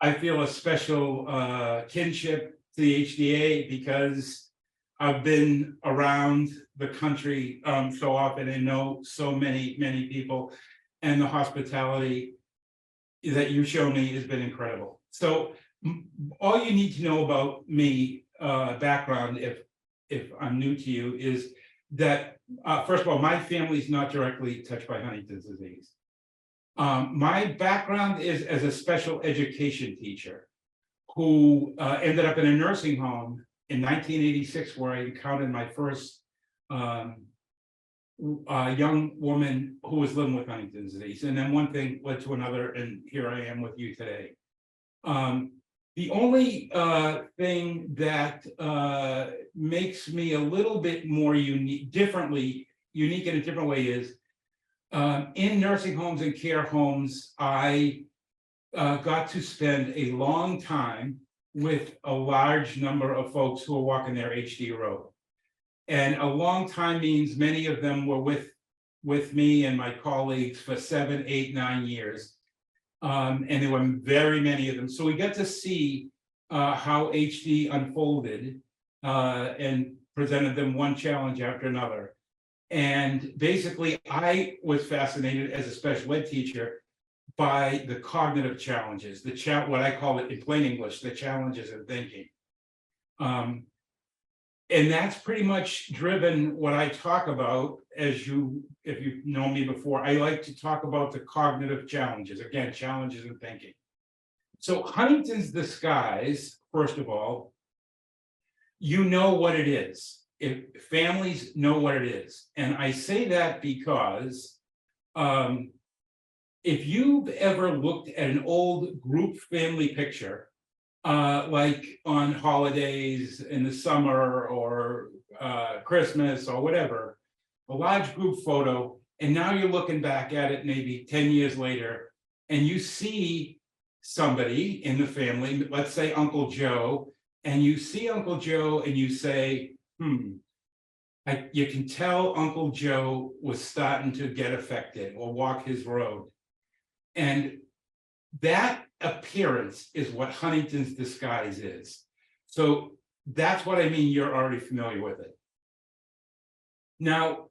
I feel a special kinship to the HDA because I've been around the country so often and know so many people, and the hospitality that you show me has been incredible. So all you need to know about me, background, if I'm new to you, is that first of all, my family's not directly touched by Huntington's disease. My background is as a special education teacher who ended up in a nursing home in 1986, where I encountered my first young woman who was living with Huntington's disease. And then one thing led to another, and here I am with you today. The only thing that makes me a little bit more unique in a different way is in nursing homes and care homes, I got to spend a long time with a large number of folks who are walking their HD road. And a long time means many of them were with me and my colleagues for 7, 8, 9 years. And there were very many of them. So we got to see how HD unfolded and presented them one challenge after another. And basically, I was fascinated as a special ed teacher by the cognitive challenges, what I call it in plain English, the challenges in thinking. And that's pretty much driven what I talk about. If you've known me before, I like to talk about the cognitive challenges, again, challenges in thinking. So Huntington's disguise, first of all, you know what it is. If families know what it is. And I say that because if you've ever looked at an old group family picture, like on holidays in the summer or Christmas or whatever, a large group photo, and now you're looking back at it maybe 10 years later, and you see somebody in the family, let's say Uncle Joe, and you see Uncle Joe and you say, you can tell Uncle Joe was starting to get affected or walk his road. And that appearance is what Huntington's disguise is. So that's what I mean, you're already familiar with it. Now,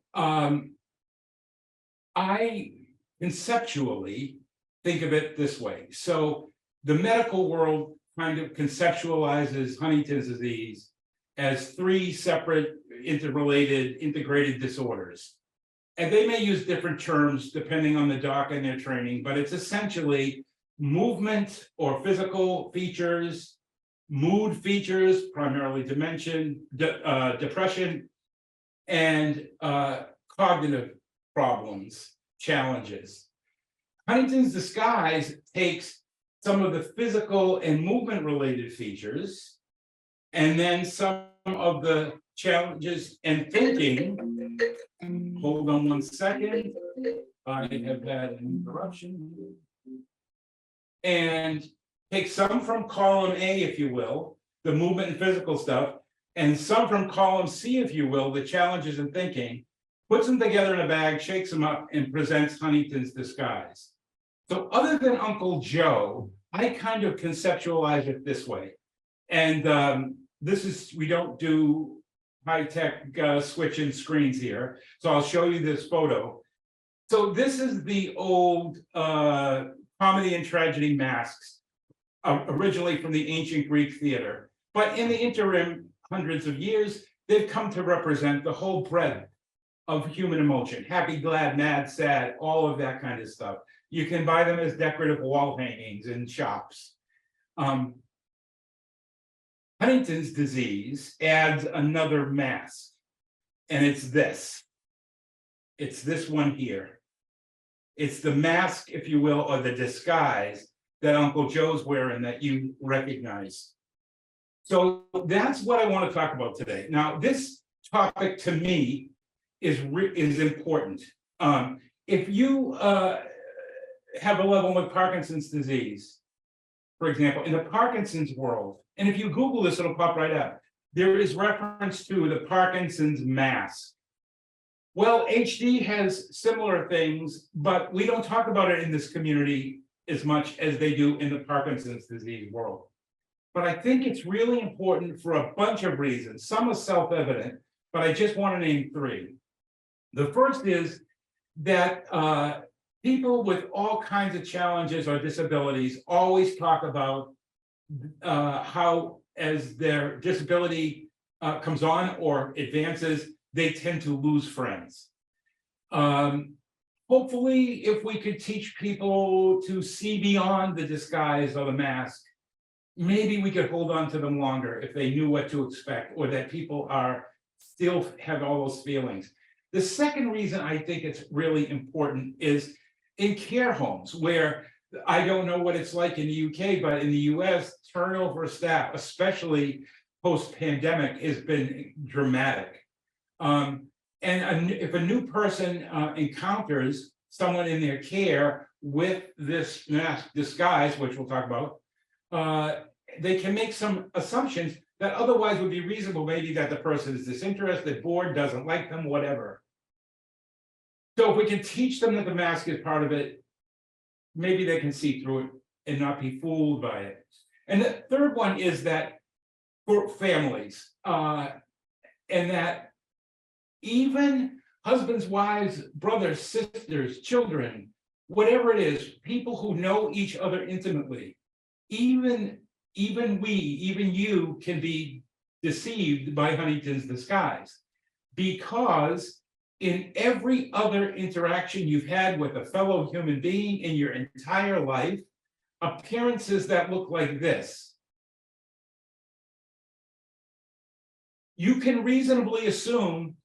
I conceptually think of it this way. So the medical world kind of conceptualizes Huntington's disease as 3 separate, interrelated, integrated disorders. And they may use different terms depending on the doc and their training, but it's essentially movement or physical features, mood features, primarily depression, and cognitive problems, challenges. Huntington's disguise takes some of the physical and movement related features, and then some of the challenges and thinking. Hold on one second. I have had an interruption. And take some from column A, if you will, the movement and physical stuff, and some from column C, if you will, the challenges in thinking, puts them together in a bag, shakes them up, and presents Huntington's disguise. So other than Uncle Joe, I kind of conceptualize it this way. And we don't do high-tech switching screens here. So I'll show you this photo. So this is the old comedy and tragedy masks, originally from the ancient Greek theater. But in the interim, hundreds of years, they've come to represent the whole breadth of human emotion. Happy, glad, mad, sad, all of that kind of stuff. You can buy them as decorative wall hangings in shops. Huntington's disease adds another mask, and it's this. It's this one here. It's the mask, if you will, or the disguise that Uncle Joe's wearing that you recognize. So that's what I want to talk about today. Now, this topic to me is important. If you have a level with Parkinson's disease, for example, in the Parkinson's world, and if you Google this, it'll pop right up. There is reference to the Parkinson's mask. Well, HD has similar things, but we don't talk about it in this community as much as they do in the Parkinson's disease world. But I think it's really important for a bunch of reasons. Some are self-evident, but I just want to name three. The first is that people with all kinds of challenges or disabilities always talk about how, as their disability comes on or advances, they tend to lose friends. Hopefully, if we could teach people to see beyond the disguise or the mask, maybe we could hold on to them longer if they knew what to expect, or that people are still have all those feelings. The second reason I think it's really important is in care homes, where I don't know what it's like in the UK, but in the US, turnover of staff, especially post-pandemic, has been dramatic. If a new person encounters someone in their care with this mask disguise, which we'll talk about, they can make some assumptions that otherwise would be reasonable, maybe that the person is disinterested, bored, doesn't like them, whatever. So if we can teach them that the mask is part of it, maybe they can see through it and not be fooled by it. And the third one is that for families, and that even husbands, wives, brothers, sisters, children, whatever it is, people who know each other intimately, even you can be deceived by Huntington's disguise, because in every other interaction you've had with a fellow human being in your entire life, appearances that look like this, you can reasonably assume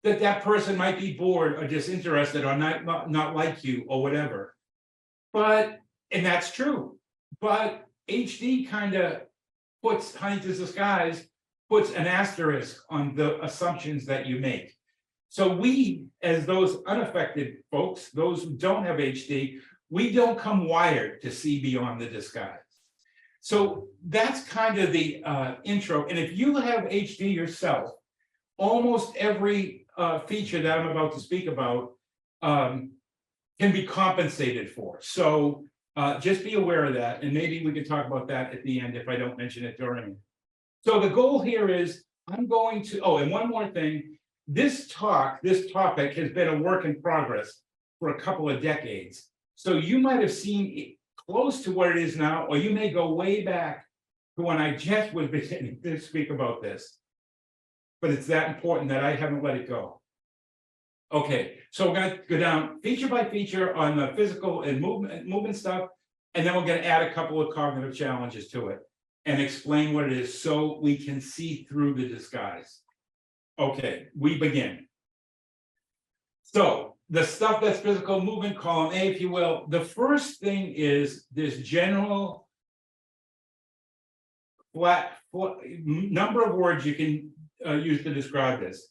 that that person might be bored or disinterested or not like you or whatever. But, and that's true, but HD kind of puts Huntington's disguise, puts an asterisk on the assumptions that you make. So we, as those unaffected folks, those who don't have HD, we don't come wired to see beyond the disguise. So that's kind of the intro. And if you have HD yourself, almost every feature that I'm about to speak about can be compensated for. So just be aware of that, and maybe we can talk about that at the end if I don't mention it during. So the goal here is I'm going to, oh, and one more thing, this topic has been a work in progress for a couple of decades. So you might have seen it close to what it is now, or you may go way back to when I just was beginning to speak about this. But it's that important that I haven't let it go. Okay, so we're going to go down feature by feature on the physical and movement stuff, and then we're going to add a couple of cognitive challenges to it and explain what it is so we can see through the disguise. Okay, we begin. So the stuff that's physical movement, column A, if you will, the first thing is this general flat number of words you can use to describe this: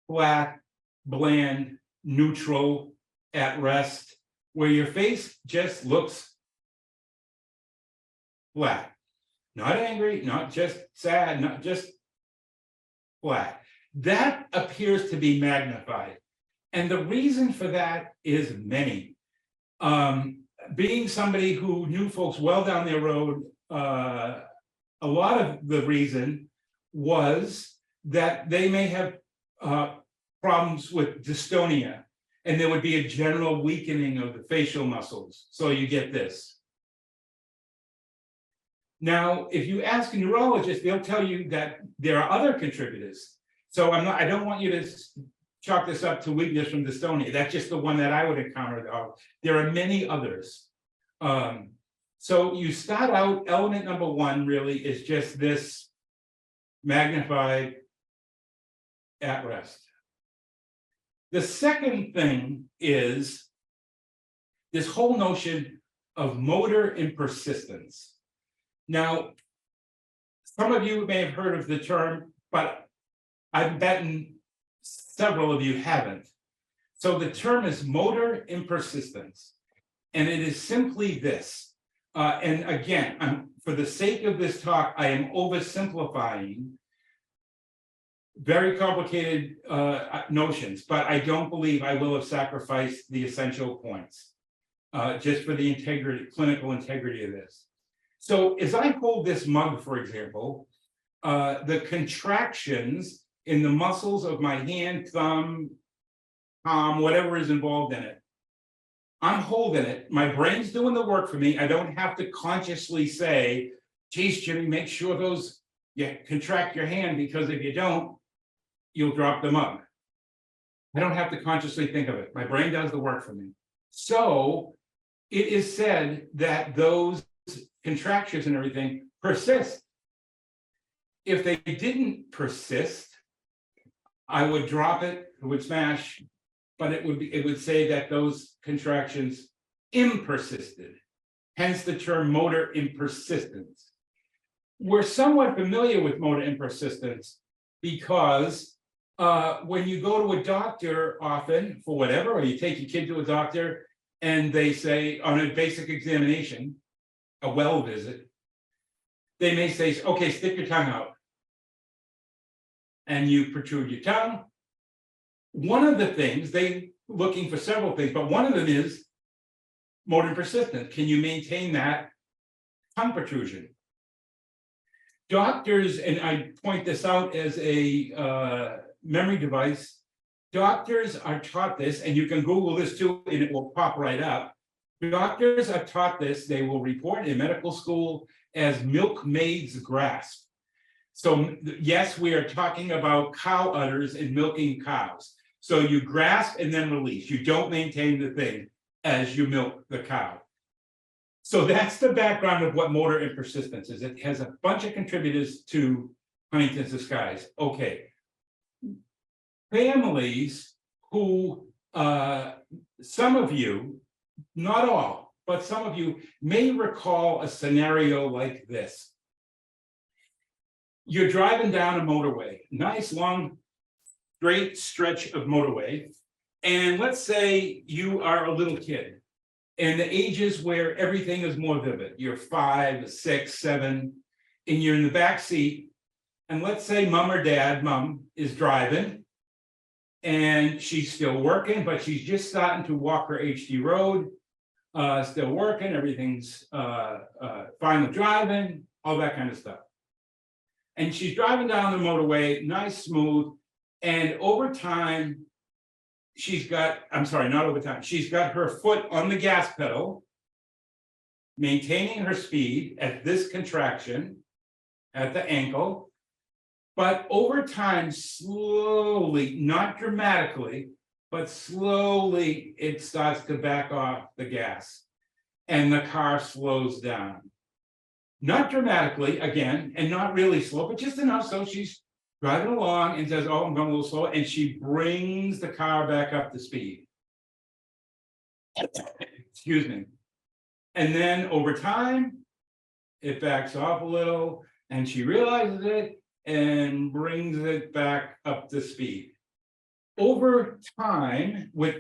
flat, bland, neutral, at rest, where your face just looks flat. Not angry, not just sad, not just flat. That appears to be magnified. And the reason for that is many. Being somebody who knew folks well down their road, a lot of the reason was that they may have problems with dystonia, and there would be a general weakening of the facial muscles. So you get this. Now, if you ask a neurologist, they'll tell you that there are other contributors. So I don't want you to chalk this up to weakness from dystonia. That's just the one that I would encounter. There are many others. So you start out, element number one really is just this magnified at rest. The second thing is this whole notion of motor impersistence. Now, some of you may have heard of the term, but I'm betting several of you haven't. So the term is motor impersistence, and it is simply this. And again, for the sake of this talk, I am oversimplifying very complicated notions, but I don't believe I will have sacrificed the essential points. just for the integrity, clinical integrity of this. So as I hold this mug, for example, the contractions in the muscles of my hand, thumb, palm, whatever is involved in it, I'm holding it. My brain's doing the work for me. I don't have to consciously say, geez, Jimmy, make sure those, you contract your hand, because if you don't, you'll drop the mug. I don't have to consciously think of it. My brain does the work for me. So it is said that those contractions and everything persist. If they didn't persist, I would drop it, it would smash, but it would say that those contractions impersisted, hence the term motor impersistence. We're somewhat familiar with motor impersistence because when you go to a doctor often for whatever, or you take your kid to a doctor and they say on a basic examination, a well visit, they may say, okay, stick your tongue out. And you protrude your tongue. One of the things, they looking for several things, but one of them is motor persistence. Can you maintain that tongue protrusion? Doctors, and I point this out as a memory device, doctors are taught this, and you can Google this too, and it will pop right up. Doctors are taught this, they will report in medical school as milkmaid's grasp. So yes, we are talking about cow udders and milking cows. So you grasp and then release. You don't maintain the thing as you milk the cow. So that's the background of what motor impersistence is. It has a bunch of contributors to Huntington's disguise. Okay. Families who, some of you, not all, but some of you may recall a scenario like this. You're driving down a motorway, nice long, straight stretch of motorway. And let's say you are a little kid and the ages where everything is more vivid. You're 5, 6, 7, and you're in the back seat. And let's say mom or dad, mom is driving and she's still working, but she's just starting to walk her HD road, still working, everything's fine with driving, all that kind of stuff. And she's driving down the motorway, nice, smooth, and over time, she's got, I'm sorry, not over time, she's got her foot on the gas pedal, maintaining her speed at this contraction, at the ankle, but over time, slowly, not dramatically, but slowly, it starts to back off the gas, and the car slows down. Not dramatically, again, and not really slow, but just enough so she's driving along and says, oh, I'm going a little slow, and she brings the car back up to speed. Excuse me. And then over time, it backs off a little, and she realizes it and brings it back up to speed. Over time, with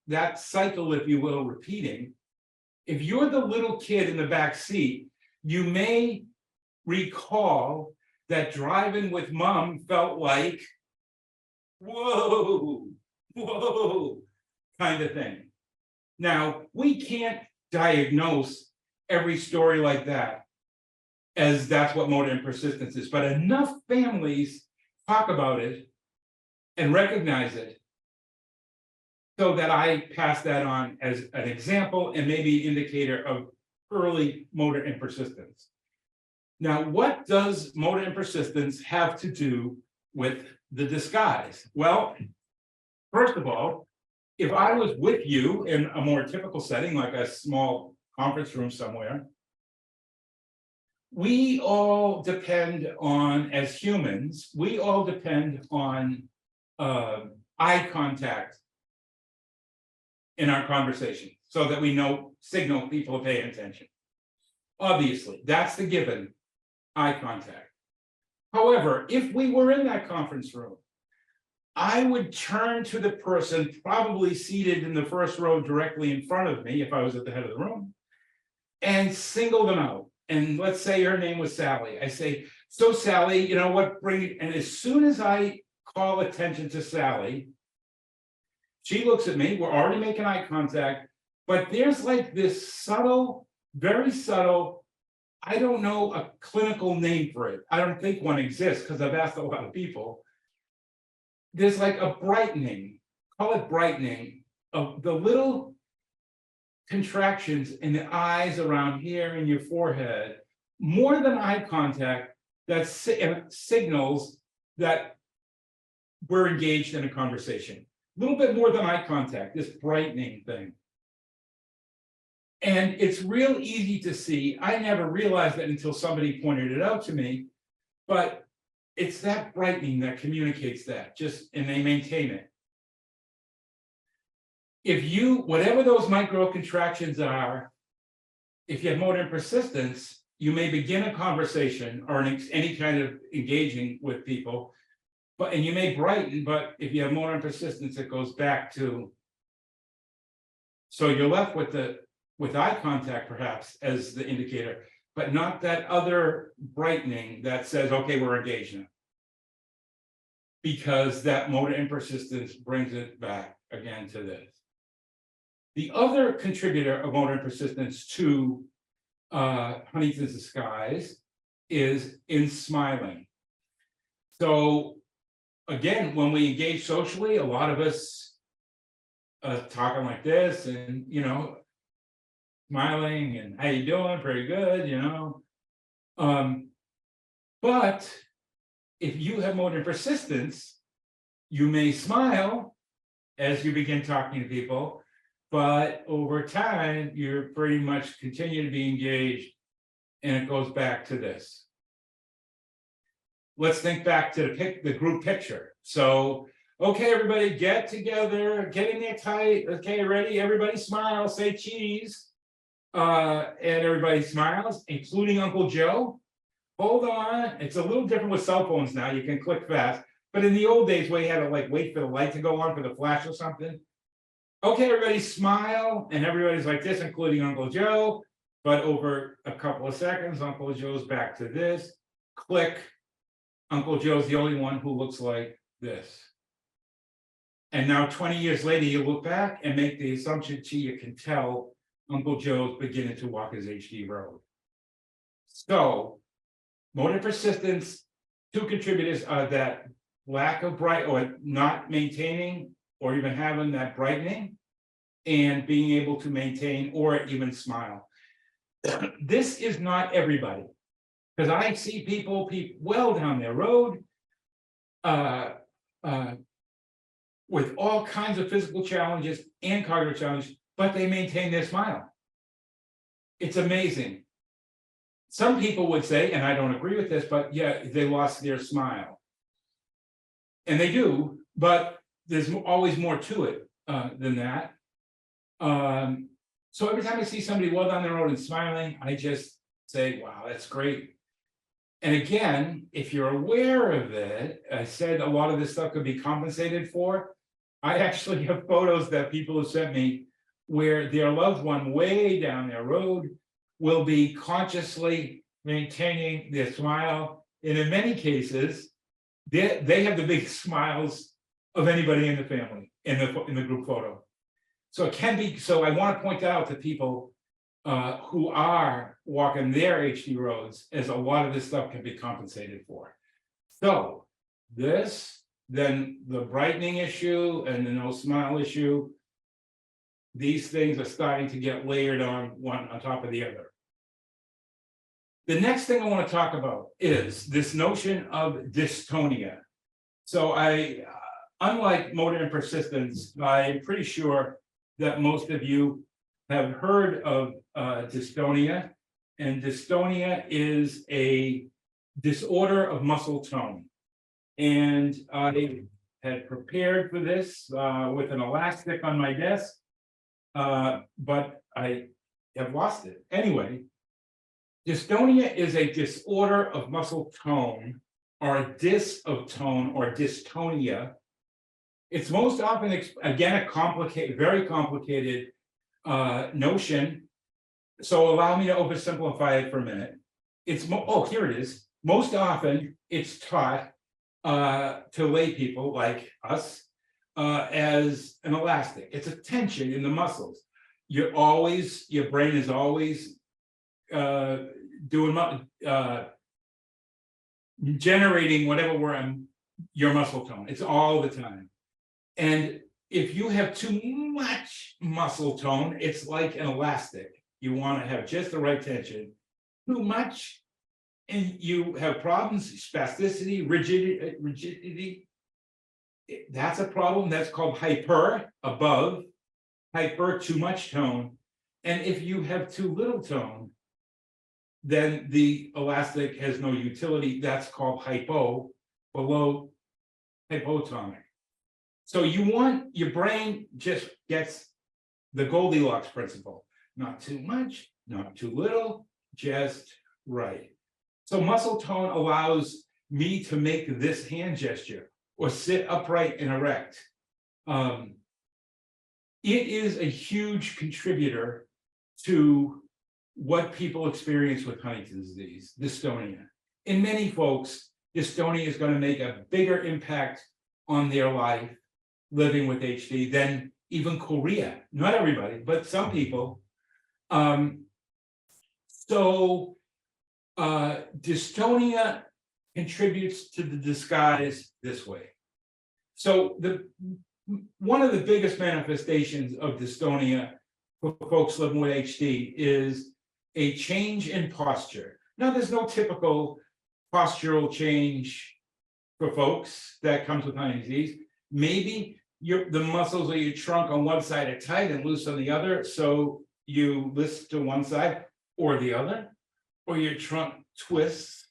that cycle, if you will, repeating, if you're the little kid in the back seat, you may recall that driving with mom felt like, whoa, whoa, kind of thing. Now, we can't diagnose every story like that, as that's what motor impersistence is, but enough families talk about it and recognize it so that I pass that on as an example and maybe an indicator of early motor impersistence. Now, what does motor impersistence have to do with the disguise? Well, first of all, if I was with you in a more typical setting, like a small conference room somewhere, we all depend on, as humans, we all depend on eye contact in our conversation so that we know, signal people are paying attention. Obviously, that's the given, eye contact. However, if we were in that conference room, I would turn to the person probably seated in the first row directly in front of me, if I was at the head of the room, and single them out. And let's say her name was Sally. I say, so Sally, you know what, and as soon as I call attention to Sally, she looks at me, we're already making eye contact, But there's like this subtle, very subtle, I don't know a clinical name for it. I don't think one exists because I've asked a lot of people. There's like a brightening, call it brightening, of the little contractions in the eyes around here in your forehead, more than eye contact, that signals that we're engaged in a conversation. A little bit more than eye contact, this brightening thing. And it's real easy to see. I never realized it until somebody pointed it out to me, but it's that brightening that communicates that, and they maintain it. If you, whatever those micro contractions are, if you have motor persistence, you may begin a conversation or any kind of engaging with people, and you may brighten, but if you have motor persistence, it goes back to, so you're left with eye contact perhaps as the indicator, but not that other brightening that says, okay, we're engaged now. Because that motor impersistence brings it back again to this. The other contributor of motor persistence to Huntington's disguise is in smiling. So again, when we engage socially, a lot of us talking like this and, smiling and how you doing? Pretty good, but if you have motor persistence, you may smile as you begin talking to people, but over time, you're pretty much continue to be engaged, and it goes back to this. Let's think back to the group picture. So, okay, everybody get together, get in there tight. Okay, ready? Everybody smile, say cheese. And everybody smiles, including Uncle Joe. Hold on, it's a little different with cell phones now. You can click fast, but in the old days where you had to like wait for the light to go on for the flash or something. Okay, everybody smile, and everybody's like this, including Uncle Joe. But over a couple of seconds, Uncle Joe's back to this. Click. Uncle Joe's the only one who looks like this. And now 20 years later, you look back and make the assumption, gee, you can tell Uncle Joe's beginning to walk his HD road. So, motor persistence, two contributors are that lack of bright or not maintaining or even having that brightening and being able to maintain or even smile. This is not everybody, because I see people well down their road with all kinds of physical challenges and cognitive challenges, but they maintain their smile. It's amazing. Some people would say, and I don't agree with this, but yeah, they lost their smile. And they do, but there's always more to it than that. So every time I see somebody well down the road and smiling, I just say, wow, that's great. And again, if you're aware of it, I said a lot of this stuff could be compensated for. I actually have photos that people have sent me where their loved one way down their road will be consciously maintaining their smile. And in many cases, they have the biggest smiles of anybody in the family in the group photo. So it can be, so I want to point out to people who are walking their HD roads, as a lot of this stuff can be compensated for. So this, then the brightening issue and the no smile issue, these things are starting to get layered on one on top of the other. The next thing I want to talk about is this notion of dystonia. So unlike motor and persistence, I'm pretty sure that most of you have heard of dystonia, and dystonia is a disorder of muscle tone. And I had prepared for this with an elastic on my desk, but I have lost it. Anyway, dystonia is a disorder of muscle tone, or a dis of tone, or dystonia. It's most often, again, a very complicated notion. So allow me to oversimplify it for a minute. Here it is. Most often, it's taught to lay people like us as an elastic. It's a tension in the muscles. your brain is always generating whatever your muscle tone. It's all the time. And if you have too much muscle tone, it's like an elastic. You want to have just the right tension. Too much, and you have problems, spasticity, rigidity. That's a problem. That's called hyper, above, hyper, too much tone. And if you have too little tone, then the elastic has no utility. That's called hypo, below, hypotonic. So you want, your brain just gets the Goldilocks principle. Not too much, not too little, just right. So muscle tone allows me to make this hand gesture or sit upright and erect. It is a huge contributor to what people experience with Huntington's disease, dystonia. In many folks, dystonia is going to make a bigger impact on their life living with HD than even chorea. Not everybody, but some people. Dystonia contributes to the disguise this way. So one of the biggest manifestations of dystonia for folks living with HD is a change in posture. Now, there's no typical postural change for folks that comes with Huntington's disease. Maybe the muscles of your trunk on one side are tight and loose on the other, so you list to one side or the other, or your trunk twists.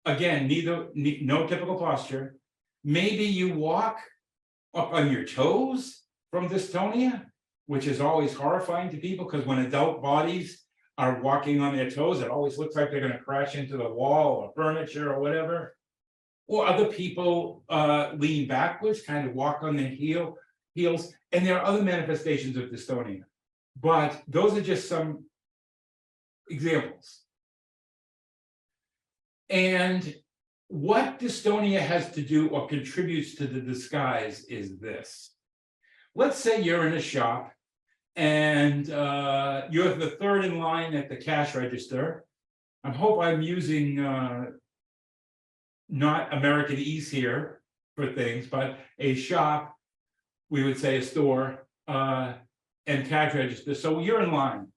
Again, no typical posture. Maybe you walk up on your toes from dystonia, which is always horrifying to people, because when adult bodies are walking on their toes, it always looks like they're going to crash into the wall or furniture or whatever. Or other people lean backwards, kind of walk on their heels, and there are other manifestations of dystonia. But those are just some examples. And what dystonia has to do or contributes to the disguise is this. Let's say you're in a shop and you're the third in line at the cash register. I hope I'm using not American Ease here for things, but a shop, we would say a store, and cash register. So you're in line,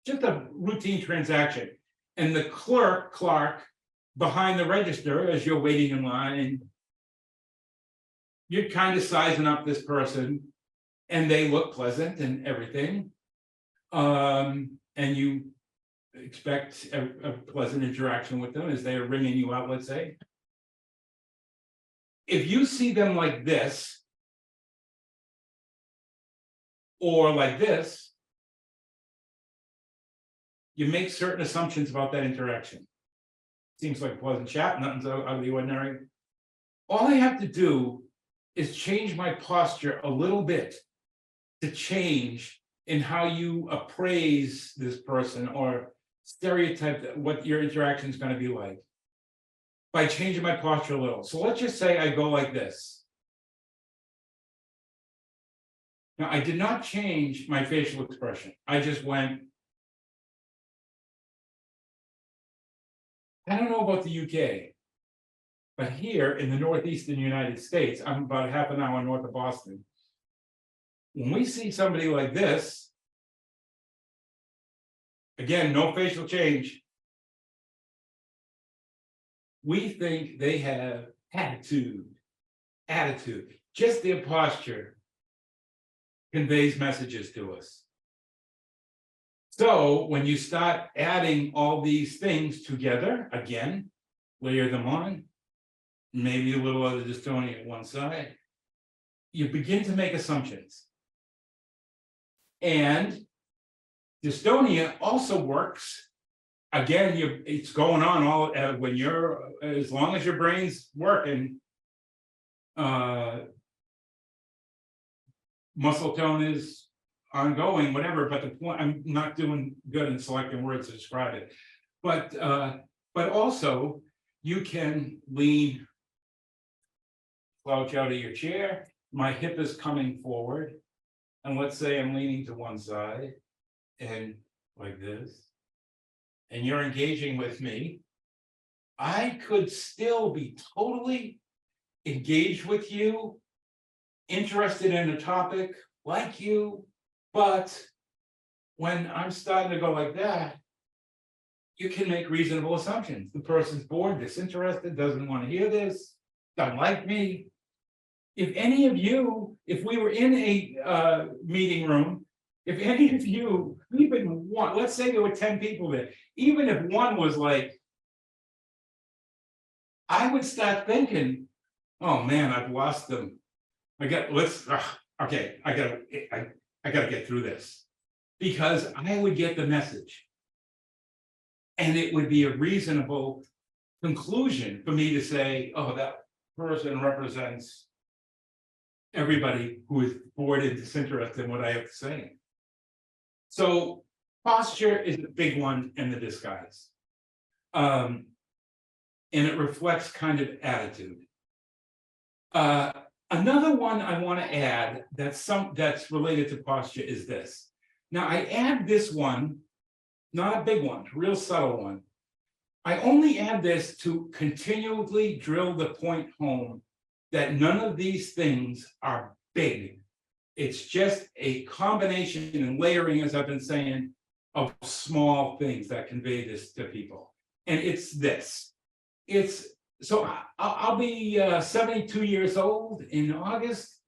just a routine transaction. And the clerk behind the register, as you're waiting in line, you're kind of sizing up this person, and they look pleasant and everything. And you expect a pleasant interaction with them as they're ringing you out, let's say. If you see them like this, or like this, you make certain assumptions about that interaction. Seems like a pleasant chat, nothing so out of the ordinary. All I have to do is change my posture a little bit to change in how you appraise this person or stereotype what your interaction is going to be like, by changing my posture a little. So let's just say I go like this. Now, I did not change my facial expression. I just went. I don't know about the UK, but here in the Northeastern United States, I'm about half an hour north of Boston. When we see somebody like this, again, no facial change, we think they have attitude. Just their posture conveys messages to us. So when you start adding all these things together, again, layer them on, maybe a little other dystonia at one side, you begin to make assumptions. And dystonia also works. Again, it's going on all when you're, as long as your brain's working, muscle tone is ongoing, whatever. But the point, I'm not doing good in selecting words to describe it. But also you can lean, slouch out of your chair. My hip is coming forward. and let's say I'm leaning to one side and like this, and you're engaging with me, I could still be totally engaged with you, interested in the topic, like you, but when I'm starting to go like that, you can make reasonable assumptions. The person's bored, disinterested, doesn't want to hear this, doesn't like me. If any of you, if we were in a meeting room, if any of you, even one, let's say there were 10 people there, even if one was like, I would start thinking, oh man, I've lost them. Okay, I gotta get through this. Because I would get the message. And it would be a reasonable conclusion for me to say, oh, that person represents everybody who is bored and disinterested in what I have to say. So posture is the big one in the disguise. And it reflects kind of attitude. Another one I want to add that's related to posture is this. Now I add this one, not a big one, real subtle one. I only add this to continually drill the point home that none of these things are big. It's just a combination and layering, as I've been saying, of small things that convey this to people. And it's this. So I'll be 72 years old in August.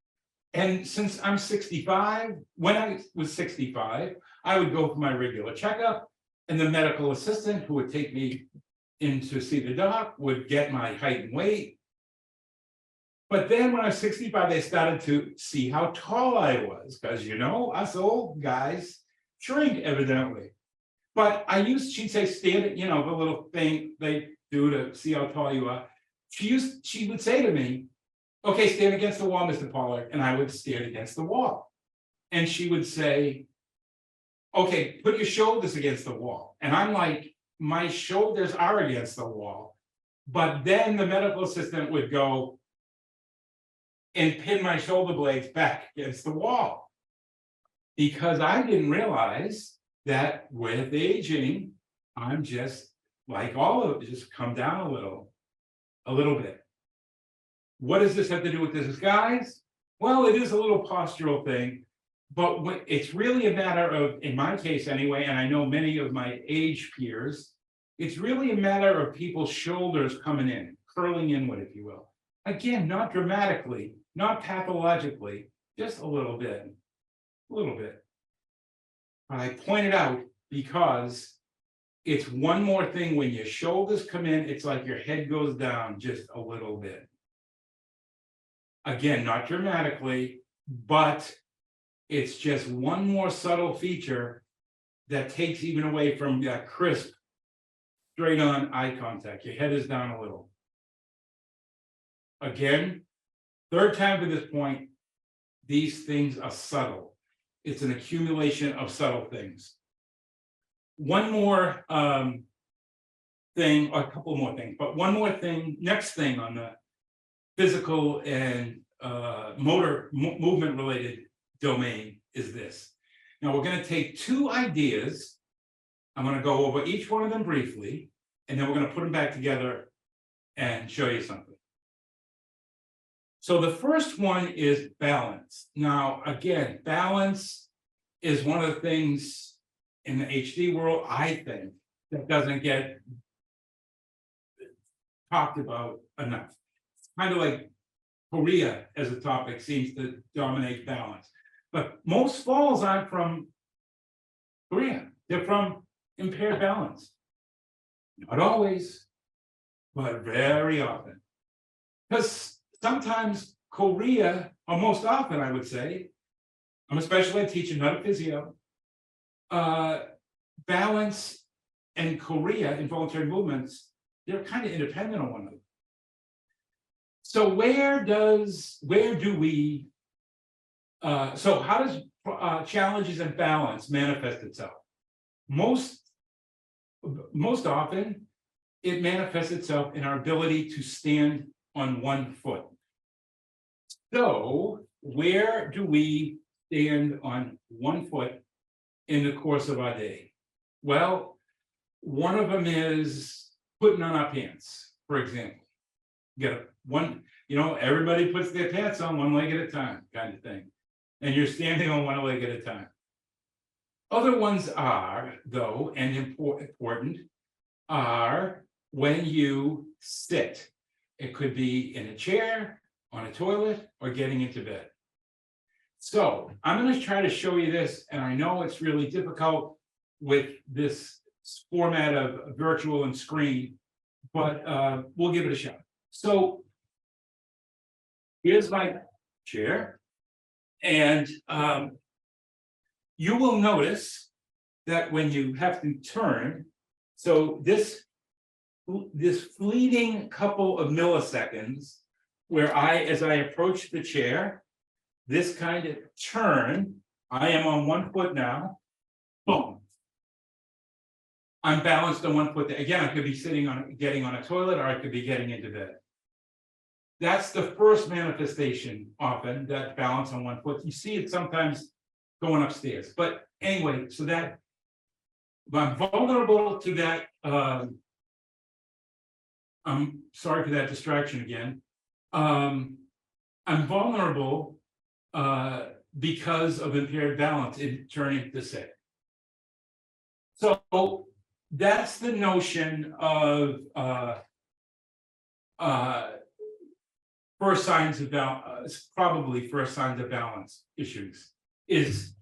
And since I'm 65, when I was 65, I would go for my regular checkup, and the medical assistant who would take me in to see the doc would get my height and weight. But then when I was 65, they started to see how tall I was, because us old guys shrink evidently. But she'd say, stand, the little thing they do to see how tall you are. She would say to me, okay, stand against the wall, Mr. Pollard, and I would stand against the wall. And she would say, okay, put your shoulders against the wall. And I'm like, my shoulders are against the wall. But then the medical assistant would go and pin my shoulder blades back against the wall. Because I didn't realize that with aging, I'm just like all of it, just come down a little bit. What does this have to do with this, guys? Well, it is a little postural thing, but it's really a matter of, in my case anyway, and I know many of my age peers, it's really a matter of people's shoulders coming in, curling inward, if you will. Again, not dramatically, not pathologically, just a little bit. I point it out because it's one more thing. When your shoulders come in, it's like your head goes down just a little bit. Again, not dramatically, but it's just one more subtle feature that takes even away from that crisp, straight on eye contact. Your head is down a little. Again, third time to this point, these things are subtle. It's an accumulation of subtle things. One more thing, or a couple more things, but one more thing, next thing on the physical and movement related domain is this. Now we're going to take two ideas. I'm going to go over each one of them briefly, and then we're going to put them back together and show you something. So the first one is balance. Now, again, balance is one of the things in the HD world, I think, that doesn't get talked about enough. It's kind of like Korea as a topic seems to dominate balance. But most falls aren't from Korea. They're from impaired balance. Not always, but very often. Because sometimes Korea, or most often I would say, I'm a special ed teacher, not a physio, balance and Korea, involuntary movements, they're kind of independent of one another. So so how does challenges in balance manifest itself? Most often, it manifests itself in our ability to stand on one foot. So where do we stand on one foot in the course of our day? Well, one of them is putting on our pants, for example. Get one, everybody puts their pants on one leg at a time, kind of thing. And you're standing on one leg at a time. Other ones are, though, and important, are when you sit. It could be in a chair, on a toilet, or getting into bed. So I'm going to try to show you this, and I know it's really difficult with this format of virtual and screen, but we'll give it a shot. So here's my chair, and you will notice that when you have to turn, so this fleeting couple of milliseconds where as I approach the chair, this kind of turn, I am on one foot now, boom. I'm balanced on one foot. Again, I could be getting on a toilet, or I could be getting into bed. That's the first manifestation, often, that balance on one foot. You see it sometimes going upstairs. But anyway, so that I'm vulnerable to that. I'm sorry for that distraction again. I'm vulnerable because of impaired balance in turning to sit. So that's the notion of first signs of balance, probably first signs of balance issues, is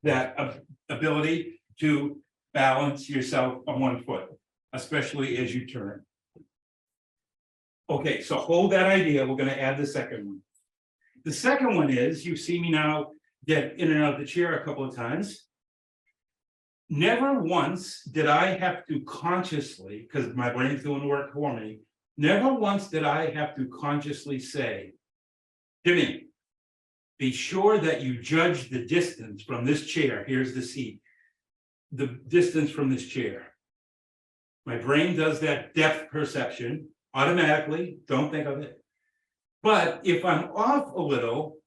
that ability to balance yourself on one foot, especially as you turn. Okay, so hold that idea. We're going to add the second one. The second one is, you see me now get in and out of the chair a couple of times. Never once did I have to consciously, because my brain's doing the work for me, never once did I have to consciously say, Jimmy, be sure that you judge the distance from this chair. Here's the seat. The distance from this chair. My brain does that depth perception automatically, don't think of it. But if I'm off a little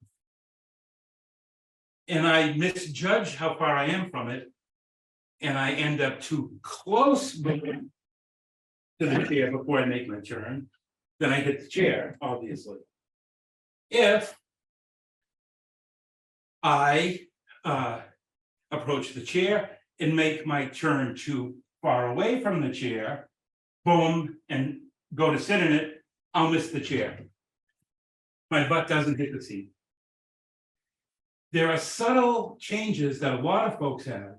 and I misjudge how far I am from it, and I end up too close to the chair before I make my turn, then I hit the chair, obviously. If I approach the chair and make my turn too far away from the chair, boom, and go to sit in it, I'll miss the chair. My butt doesn't hit the seat. There are subtle changes that a lot of folks have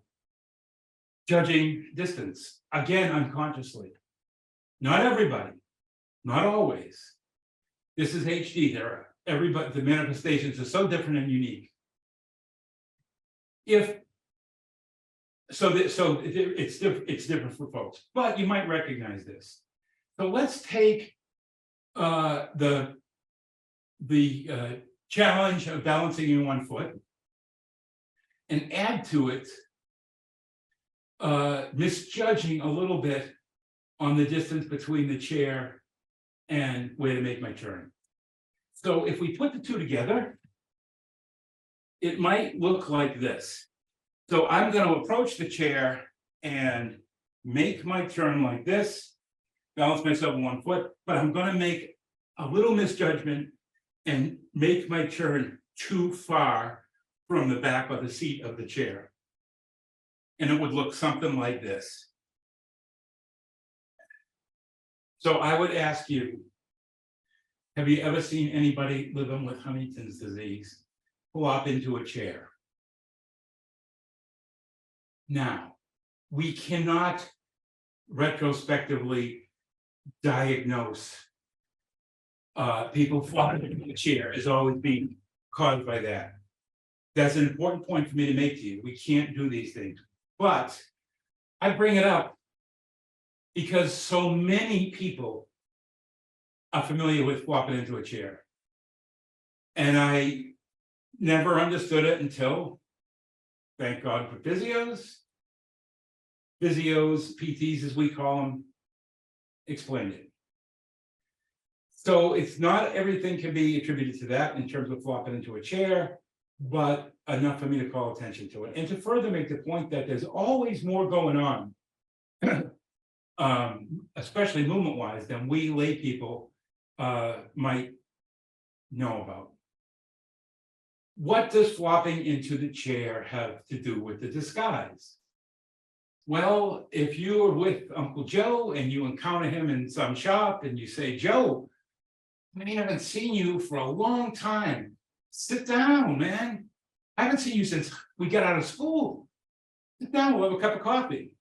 judging distance, again, unconsciously. Not everybody, not always. This is HD. The manifestations are so different and unique. It's different for folks, but you might recognize this. So let's take the challenge of balancing in one foot and add to it misjudging a little bit on the distance between the chair and where to make my turn. So if we put the two together, it might look like this. So I'm going to approach the chair and make my turn like this, balance myself on one foot, but I'm going to make a little misjudgment and make my turn too far from the back of the seat of the chair. And it would look something like this. So I would ask you, have you ever seen anybody living with Huntington's disease flop into a chair? Now, we cannot retrospectively diagnose people flopping into a chair as always being caused by that. That's an important point for me to make to you. We can't do these things. But I bring it up because so many people are familiar with flopping into a chair. And I never understood it until, thank God for physios, PTs as we call them, explained it. So it's not everything can be attributed to that in terms of flopping into a chair, but enough for me to call attention to it. And to further make the point that there's always more going on, especially movement-wise, than we lay people might know about. What does flopping into the chair have to do with the disguise? Well, if you are with Uncle Joe and you encounter him in some shop and you say, Joe, I haven't seen you for a long time. Sit down, man. I haven't seen you since we got out of school. Sit down, we'll have a cup of coffee.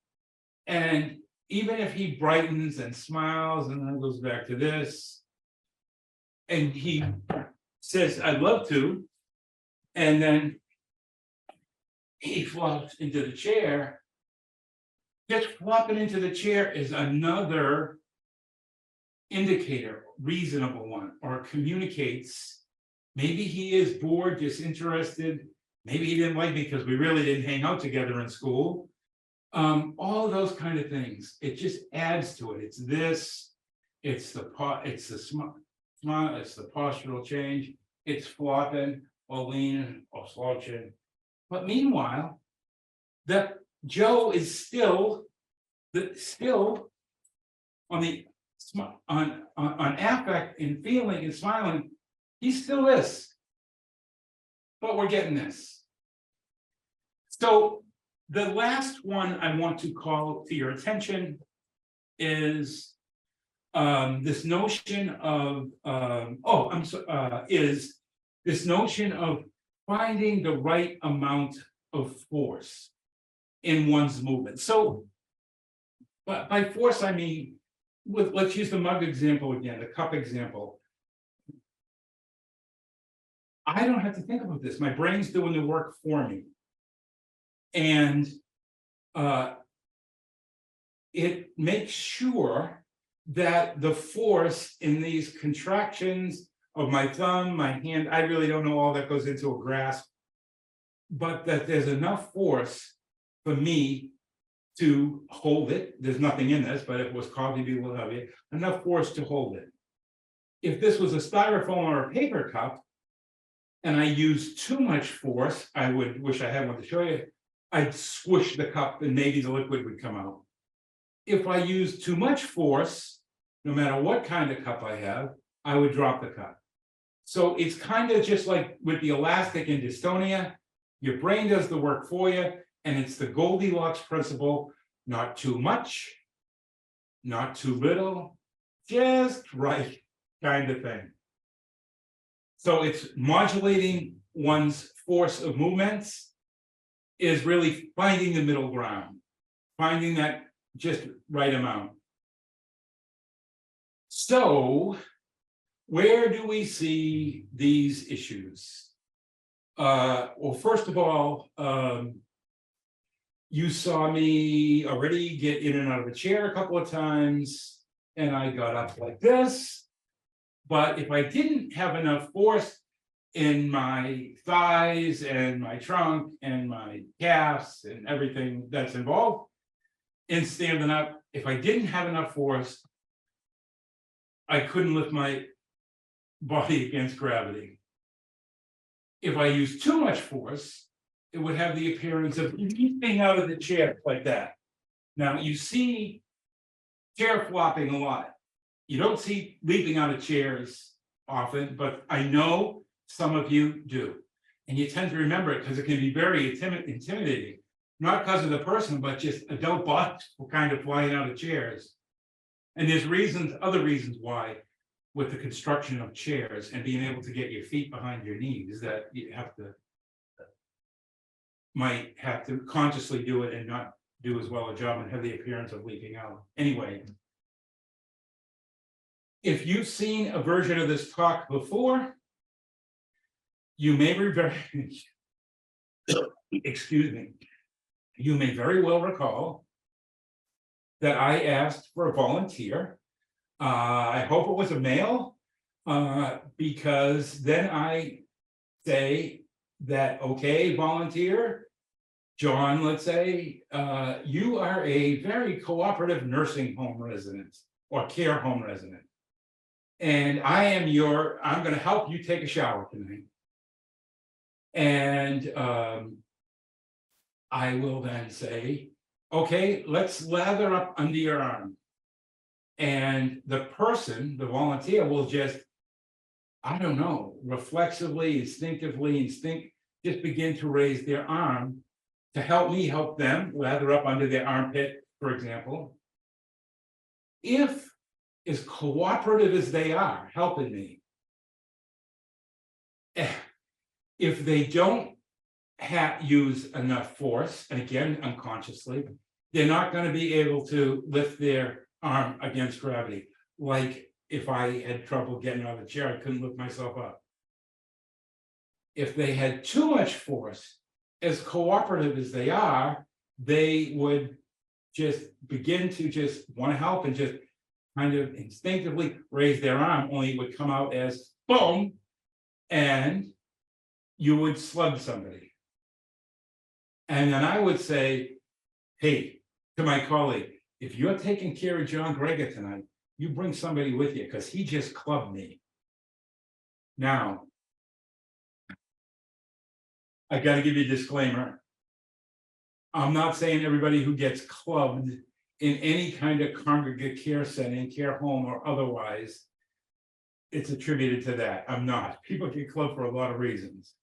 And even if he brightens and smiles and then goes back to this, and he says, I'd love to, and then he flops into the chair, just flopping into the chair is another indicator, reasonable one, or communicates maybe he is bored, disinterested, maybe he didn't like me because we really didn't hang out together in school. All of those kind of things. It just adds to it. It's this, it's the postural change, it's flopping or leaning or slouching. But meanwhile, that Joe is still on affect and feeling and smiling. He's still this, but we're getting this. So the last one I want to call to your attention is this notion of is this notion of finding the right amount of force in one's movement. So, but by force I mean, let's use the mug example again, the cup example. I don't have to think about this. My brain's doing the work for me. And it makes sure that the force in these contractions of my thumb, my hand, I really don't know all that goes into a grasp, but that there's enough force for me to hold it. There's nothing in this, but if it was coffee, it'd be a little heavy, enough force to hold it. If this was a styrofoam or a paper cup, and I used too much force, I would wish I had one to show you, I'd squish the cup and maybe the liquid would come out. If I used too much force, no matter what kind of cup I have, I would drop the cup. So it's kind of just like with the elastic in dystonia, your brain does the work for you, and it's the Goldilocks principle, not too much, not too little, just right kind of thing. So it's modulating one's force of movements is really finding the middle ground, finding that just right amount. So where do we see these issues? Well, first of all, you saw me already get in and out of a chair a couple of times, and I got up like this. But if I didn't have enough force in my thighs and my trunk and my calves and everything that's involved in standing up, if I didn't have enough force, I couldn't lift my body against gravity. If I used too much force, it would have the appearance of leaping out of the chair like that. Now you see chair flopping a lot. You don't see leaping out of chairs often, but I know some of you do. And you tend to remember it because it can be very intimidating, not because of the person, but just adult bodies kind of flying out of chairs. And there's reasons, other reasons why, with the construction of chairs and being able to get your feet behind your knees, that you might have to consciously do it and not do as well a job and have the appearance of leaping out. Anyway, if you've seen a version of this talk before, you may excuse me, you may very well recall that I asked for a volunteer. I hope it was a male, because then I say that, okay, volunteer, John, let's say, you are a very cooperative nursing home resident or care home resident. And I'm going to help you take a shower tonight. And I will then say, okay, let's lather up under your arm. And the person, the volunteer, will just, I don't know, reflexively, instinctively, just begin to raise their arm to help me help them lather up under their armpit, for example. If, as cooperative as they are helping me, if they don't use enough force, and again, unconsciously, they're not going to be able to lift their arm against gravity. Like if I had trouble getting out of the chair, I couldn't lift myself up. If they had too much force, as cooperative as they are, they would just begin to just want to help and just kind of instinctively raise their arm, only it would come out as boom, and you would slug somebody. And then I would say, hey, to my colleague, if you're taking care of John Greger tonight, you bring somebody with you because he just clubbed me. Now, I got to give you a disclaimer. I'm not saying everybody who gets clubbed in any kind of congregate care setting, care home or otherwise, it's attributed to that. I'm not. People get clubbed for a lot of reasons,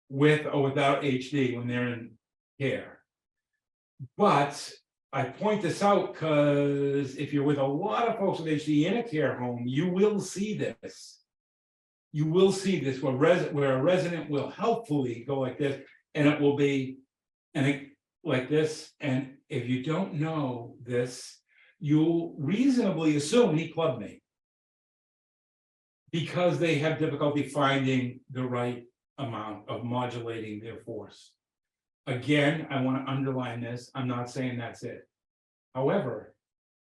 with or without HD when they're in care. But I point this out because if you're with a lot of folks with HD in a care home, you will see this. You will see this where a resident will helpfully go like this, and it will be like this. And if you don't know this, you'll reasonably assume he clubbed me because they have difficulty finding the right amount of modulating their force. Again, I want to underline this. I'm not saying that's it. However,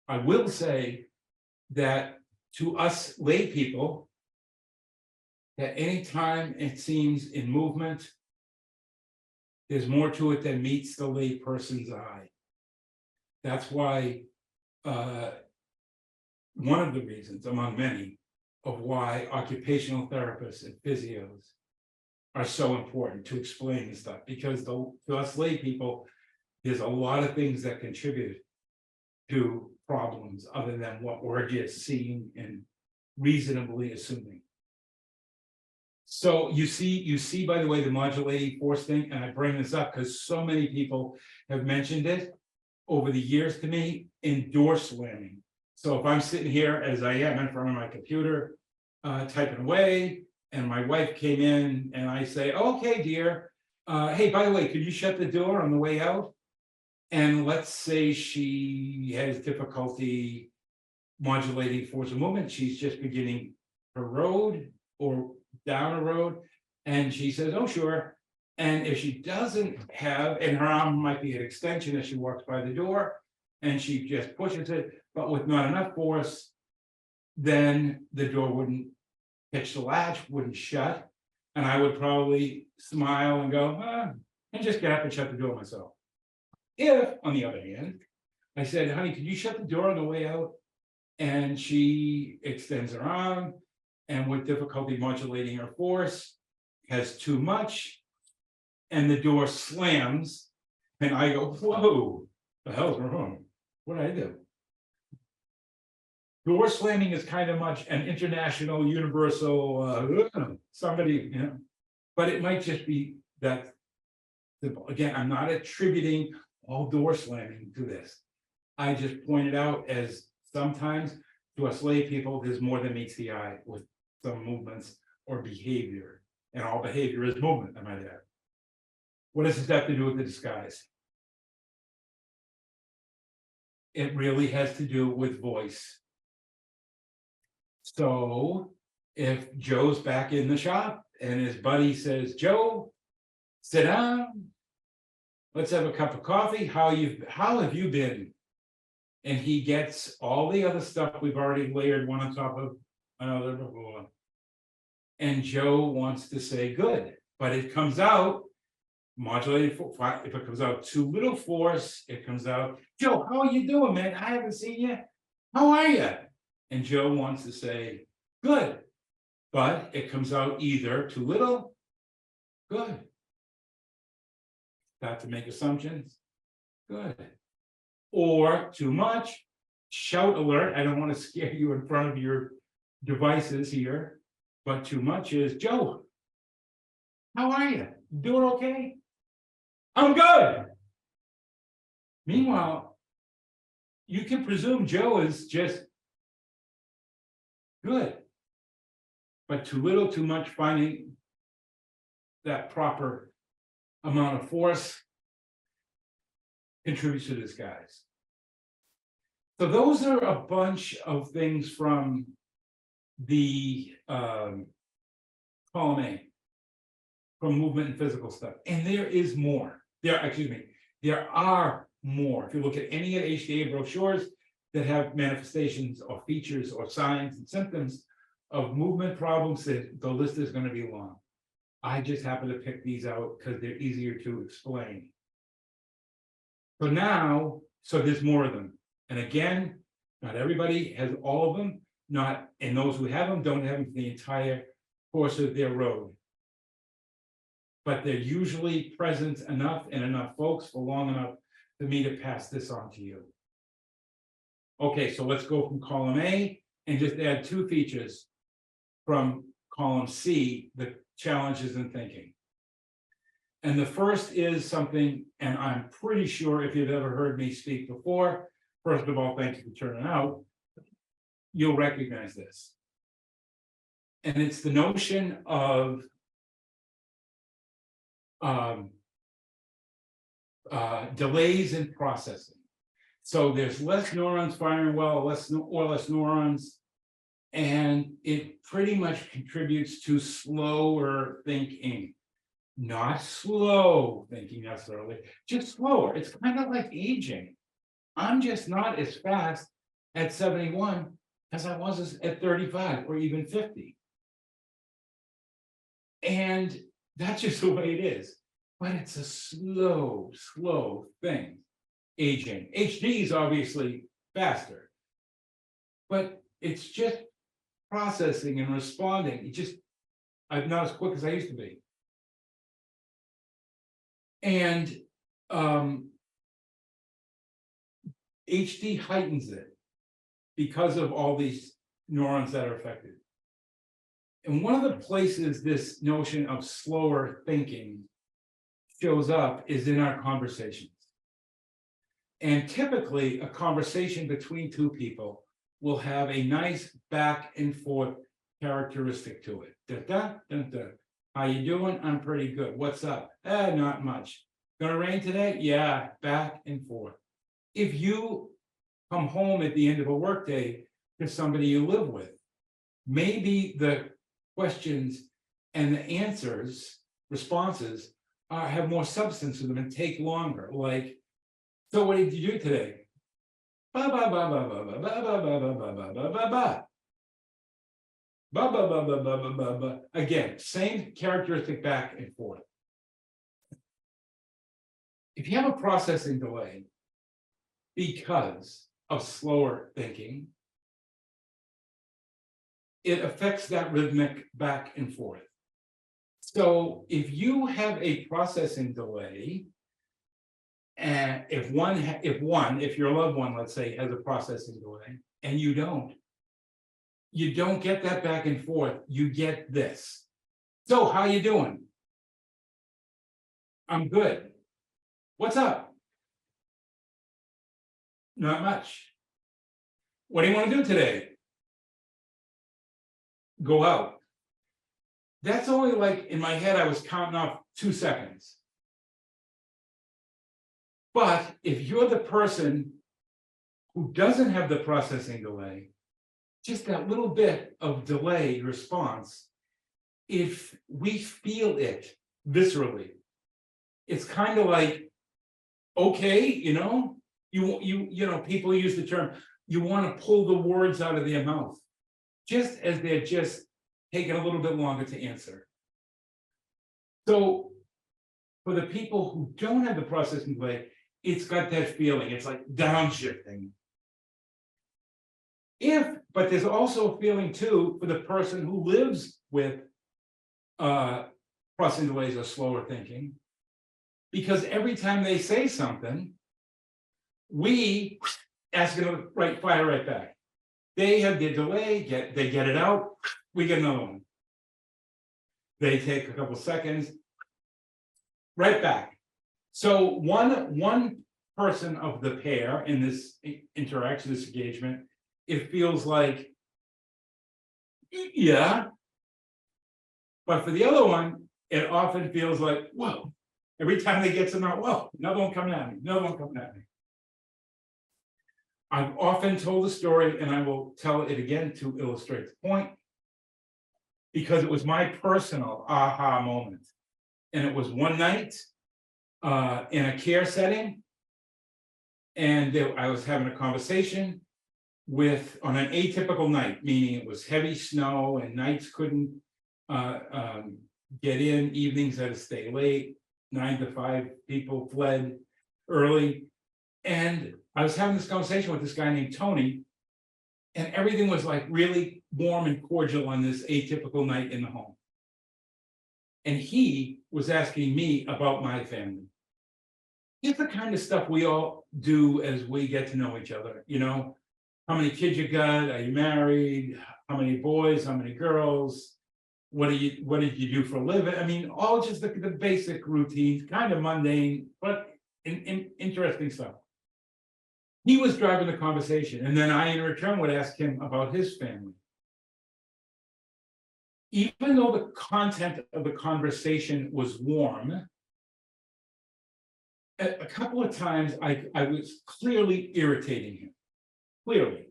I will say that to us lay people, that anytime it seems in movement, there's more to it than meets the lay person's eye. That's why one of the reasons, among many, of why occupational therapists and physios are so important to explain this stuff, because to us lay people, there's a lot of things that contribute to problems other than what we're just seeing and reasonably assuming. So you see, by the way, the modulating force thing, and I bring this up because so many people have mentioned it over the years to me, in door slamming. So if I'm sitting here as I am in front of my computer, typing away, and my wife came in and I say, okay, dear, hey, by the way, could you shut the door on the way out? And let's say she has difficulty modulating force of movement. She's just beginning her road or down a road, and she says, oh, sure. And if she doesn't have, and her arm might be an extension as she walks by the door, and she just pushes it, but with not enough force, then the door wouldn't pitch the latch, wouldn't shut. And I would probably smile and go, and just get up and shut the door myself. If, on the other hand, I said, honey, could you shut the door on the way out? And she extends her arm, and with difficulty modulating her force, has too much, and the door slams, and I go, whoa, the hell's wrong? What did I do? Door slamming is kind of much an international, universal, somebody, you know, but it might just be that simple. Again, I'm not attributing all door slamming to this. I just pointed out as sometimes to us lay people, there's more than meets the eye with some movements or behavior, and all behavior is movement, I might add. What does this have to do with the disguise? It really has to do with voice. So if Joe's back in the shop and his buddy says, Joe, sit down, let's have a cup of coffee. How have you been? And he gets all the other stuff we've already layered one on top of another before. And Joe wants to say good, but it comes out modulated. If it comes out too little force, it comes out, Joe, how are you doing, man? I haven't seen you. How are you? And Joe wants to say good, but it comes out either too little, good, Start to make assumptions. Good. Or too much. Shout alert. I don't want to scare you in front of your devices here, but too much is, Joe, how are you? Doing okay? I'm good. Meanwhile, you can presume Joe is just good, but too little, too much, finding that proper amount of force contributes to disguise. So those are a bunch of things from the column A, from movement and physical stuff. And there is more. There are more. If you look at any of the HDA brochures that have manifestations or features or signs and symptoms of movement problems, the list is going to be long. I just happen to pick these out because they're easier to explain. So there's more of them. And again, not everybody has all of them, and those who have them don't have them for the entire course of their road. But they're usually present enough and enough folks for long enough for me to pass this on to you. Okay, so let's go from column A and just add two features from column C, the challenges in thinking. And the first is something, and I'm pretty sure if you've ever heard me speak before, first of all, thank you for turning out, you'll recognize this. And it's the notion of delays in processing. So there's less neurons firing well, less neurons, and it pretty much contributes to slower thinking. Not slow thinking necessarily, just slower. It's kind of like aging. I'm just not as fast at 71 as I was at 35 or even 50. And that's just the way it is. But it's a slow thing. Aging. HD is obviously faster. But it's just processing and responding. I'm not as quick as I used to be. And HD heightens it because of all these neurons that are affected. And one of the places this notion of slower thinking shows up is in our conversations. And typically, a conversation between two people will have a nice back and forth characteristic to it. Da, da, da, da. How you doing? I'm pretty good. What's up? Not much. Gonna rain today? Yeah, back and forth. If you come home at the end of a workday to somebody you live with, maybe the questions and the answers, responses, have more substance to them and take longer. Like, so what did you do today? Ba ba ba ba ba ba ba ba ba ba ba ba ba ba ba. Ba ba ba ba ba ba ba ba. Again, same characteristic back and forth. If you have a processing delay because of slower thinking, it affects that rhythmic back and forth. So if you have a processing delay, and if your loved one, let's say, has a processing delay, and you don't get that back and forth, you get this. So how you doing? I'm good. What's up? Not much. What do you want to do today? Go out. That's only like, in my head, I was counting off 2 seconds. But if you're the person who doesn't have the processing delay, just that little bit of delayed response, if we feel it viscerally, it's kind of like, okay, you know, people use the term, you want to pull the words out of their mouth, just as they're just taking a little bit longer to answer. So for the people who don't have the processing delay, it's got that feeling, it's like downshifting. But there's also a feeling too for the person who lives with processing delays or slower thinking. because every time they say something, we ask them to fire right back. They have their delay, they get it out, we get another one. They take a couple seconds, right back. So one person of the pair in this interaction, this engagement, it feels like, yeah. But for the other one, it often feels like, whoa. Every time they get some out, whoa, another one coming at me, another one coming at me. I've often told the story, and I will tell it again to illustrate the point, because it was my personal aha moment. And it was one night in a care setting, and I was having a conversation on an atypical night, meaning it was heavy snow and nights couldn't get in, evenings had to stay late, 9 to 5 people fled early. And I was having this conversation with this guy named Tony, and everything was like really warm and cordial on this atypical night in the home. And he was asking me about my family. It's the kind of stuff we all do as we get to know each other, you know, how many kids you got, are you married, how many boys, how many girls, what did you do for a living? I mean, all just the basic routines, kind of mundane, but interesting stuff. He was driving the conversation, and then I, in return, would ask him about his family. Even though the content of the conversation was warm, a couple of times I was clearly irritating him, clearly.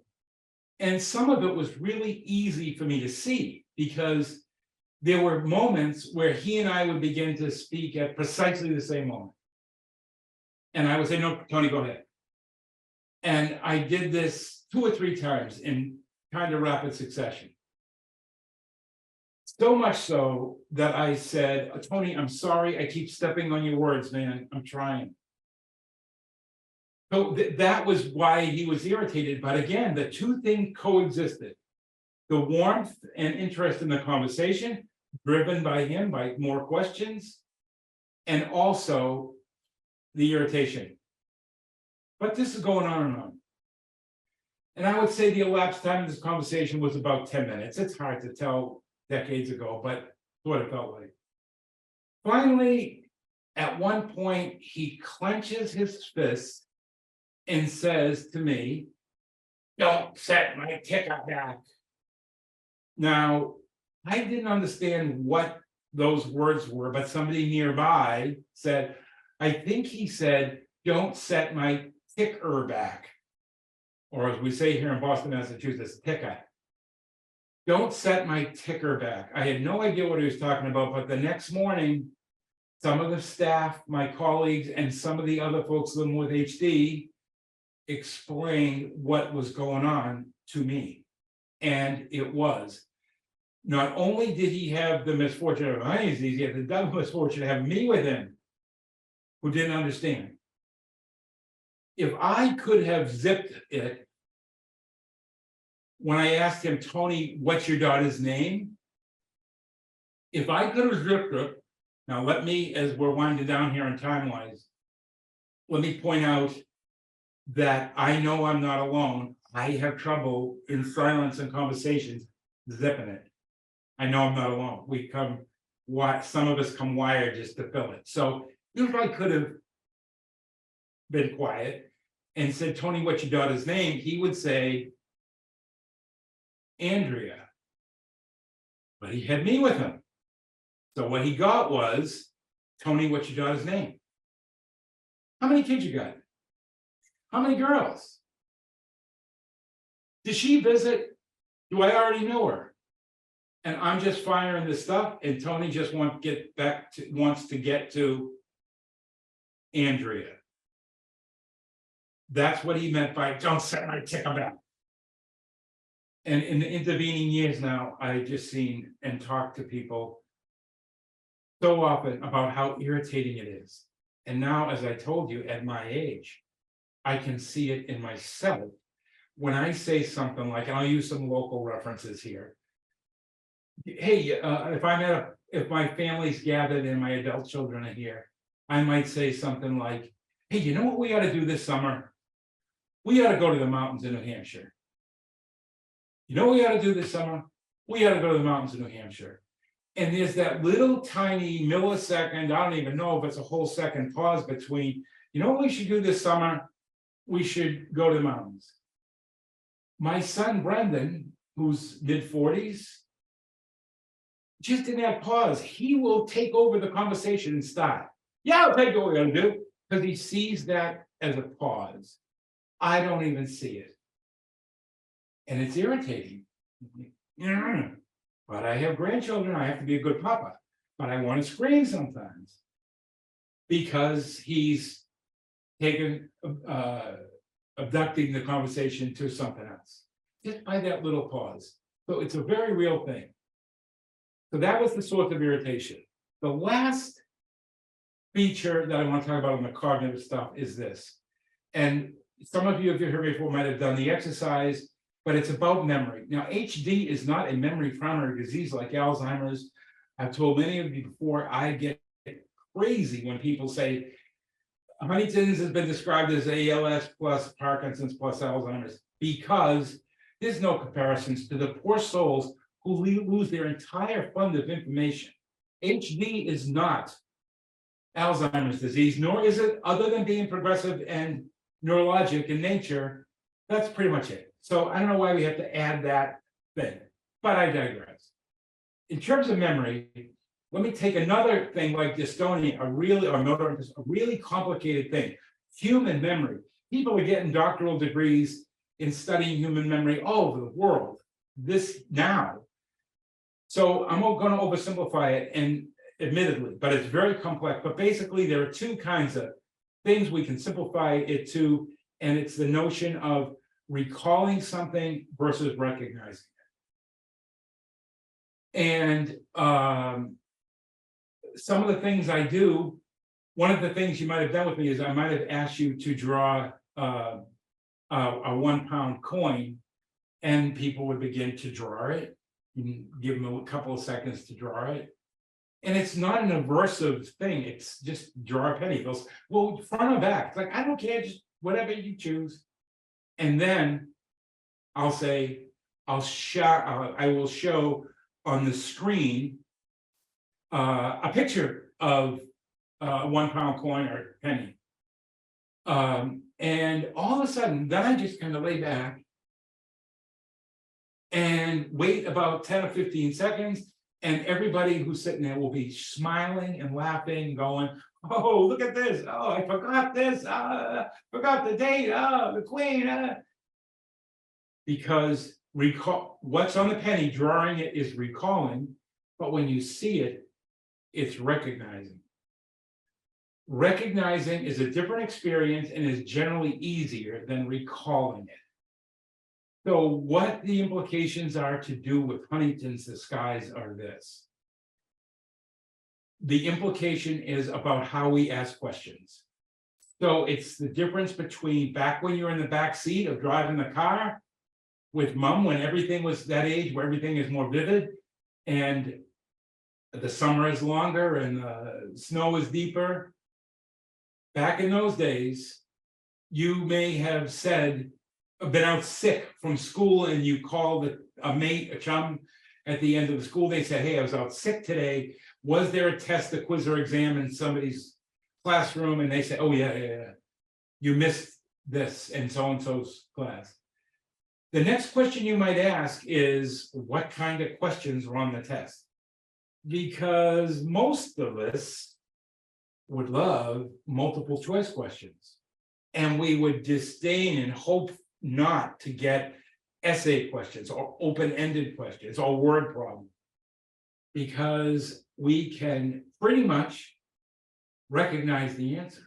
And some of it was really easy for me to see, because there were moments where he and I would begin to speak at precisely the same moment. And I would say, no, Tony, go ahead. And I did this 2 or 3 times in kind of rapid succession. So much so that I said, Tony, I'm sorry, I keep stepping on your words, man, I'm trying. So that was why he was irritated. But again, the two things coexisted. The warmth and interest in the conversation, driven by him by more questions, and also the irritation. But this is going on and on. And I would say the elapsed time of this conversation was about 10 minutes. It's hard to tell decades ago, but what it felt like. Finally, at one point, he clenches his fist and says to me, "Don't set my ticker back." Now, I didn't understand what those words were, but somebody nearby said, I think he said, "Don't set my ticker back." Or as we say here in Boston, Massachusetts, ticker. Don't set my ticker back. I had no idea what he was talking about, but the next morning, some of the staff, my colleagues, and some of the other folks living with HD explained what was going on to me. And it was, not only did he have the misfortune of Huntington's disease, he had the double misfortune to have me with him, who didn't understand. If I could have zipped it, when I asked him, Tony, what's your daughter's name? If I could have zipped it, now let me, as we're winding down here in time-wise, let me point out that I know I'm not alone. I have trouble in silence and conversations zipping it. I know I'm not alone. Some of us come wired just to fill it. So if I could have been quiet and said, Tony, what's your daughter's name? He would say, Andrea. But he had me with him. So what he got was, Tony, what's your daughter's name? How many kids you got? How many girls? Did she visit? Do I already know her? And I'm just firing this stuff, and Tony just wants to get to Andrea. That's what he meant by don't set my ticker back. And in the intervening years now, I've just seen and talked to people so often about how irritating it is. And now, as I told you, at my age, I can see it in myself. When I say something like, and I'll use some local references here. Hey, if my family's gathered and my adult children are here, I might say something like, hey, you know what we ought to do this summer? We ought to go to the mountains in New Hampshire. You know what we ought to do this summer? We ought to go to the mountains in New Hampshire. And there's that little tiny millisecond, I don't even know if it's a whole second pause between, you know what we should do this summer? We should go to the mountains. My son Brendan, who's mid-40s, just in that pause, he will take over the conversation and start. Yeah, I'll tell you what we're gonna do, because he sees that as a pause. I don't even see it. And it's irritating. Yeah. But I have grandchildren, I have to be a good papa, but I want to scream sometimes. Because he's taken, abducting the conversation to something else. Just by that little pause. So it's a very real thing. So that was the source of irritation. The last feature that I want to talk about on the cognitive stuff is this. And some of you, if you heard me before, might have done the exercise, but it's about memory. Now, HD is not a memory primary disease like Alzheimer's. I've told many of you before, I get crazy when people say Huntington's has been described as ALS plus Parkinson's plus Alzheimer's, because there's no comparisons to the poor souls who lose their entire fund of information. HD is not Alzheimer's disease, nor is it, other than being progressive and neurologic in nature. That's pretty much it. So I don't know why we have to add that thing, but I digress. In terms of memory, let me take another thing like dystonia, a really complicated thing. Human memory. People are getting doctoral degrees in studying human memory all over the world. This now. So I'm going to oversimplify it, and admittedly, but it's very complex. But basically, there are two kinds of things we can simplify it to, and it's the notion of recalling something versus recognizing it. And some of the things I do, one of the things you might have done with me is I might have asked you to draw a 1 pound coin, and people would begin to draw it. You give them a couple of seconds to draw it. And it's not an aversive thing. It's just draw a penny. Goes, well, front or back. It's like, I don't care, just whatever you choose. And then I'll say, I will show on the screen a picture of a 1 pound coin or penny. And all of a sudden, then I just kind of lay back and wait about 10 or 15 seconds. And everybody who's sitting there will be smiling and laughing, going, oh, look at this. Oh, I forgot this. Forgot the date. Oh, the queen. Because recall what's on the penny, drawing it is recalling, but when you see it, it's recognizing. Recognizing is a different experience and is generally easier than recalling it. So what the implications are to do with Huntington's disguise are this. The implication is about how we ask questions. So it's the difference between back when you're in the back seat of driving the car with mom, when everything was that age where everything is more vivid and the summer is longer and the snow is deeper. Back in those days, you may have said, been out sick from school, and you called a mate, a chum at the end of the school. They said, hey, I was out sick today. Was there a test, a quiz, or exam in somebody's classroom? And they said, oh, yeah. You missed this in so-and-so's class. The next question you might ask is, what kind of questions were on the test? Because most of us would love multiple choice questions. And we would disdain and hope not to get essay questions or open-ended questions or word problems, because we can pretty much recognize the answer.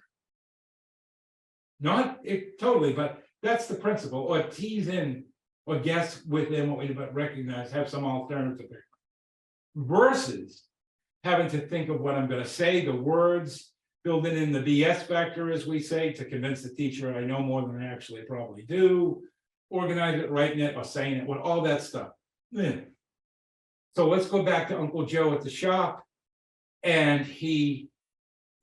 Not it totally, but that's the principle, or tease in or guess within what we but recognize, have some alternative versus having to think of what I'm going to say, the words, building in the BS factor, as we say, to convince the teacher I know more than I actually probably do, organize it, writing it, or saying it, with all that stuff. Yeah. So let's go back to Uncle Joe at the shop, and he